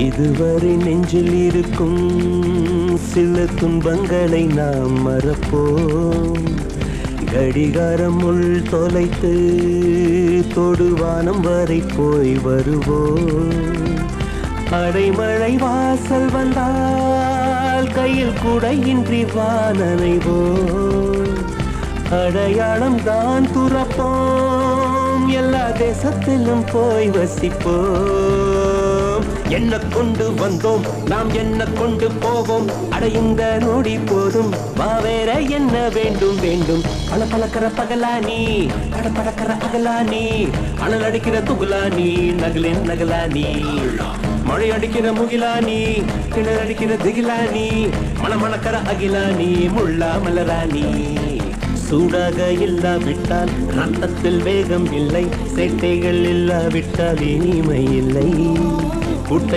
இதுவரை நெஞ்சில் இருக்கும் சில துன்பங்களை நாம் மறப்போம். கடிகாரம் உள் தொலைத்து தொடுவானம் வரை போய் வருவோம். அடைமழை வாசல் வந்தால் கையில் குடையின்றி வானனைவோம். அடையாளம் தான் துறப்போம், எல்லா தேசத்திலும் போய் வசிப்போம். என்ன கொண்டு வந்தோம் நாம் என்ன கொண்டு போவோம், அடைந்த நொடி போதும் வா வேற என்ன வேண்டும் வேண்டும். பல பழக்கிற பகலானி படப்படக்கிற அகலானி, அனல் அடிக்கிற துகுலானி நகலின் நகலானி, மழை அடிக்கிற முகிலானி கிணறு அடிக்கிற திகிலானி, மணமணக்கிற அகிலானி முள்ளா மலராணி. சூடாக இல்லாவிட்டால் ரத்தத்தில் வேகம் இல்லை, சேட்டைகள் இல்லாவிட்டால் இனிமை இல்லை.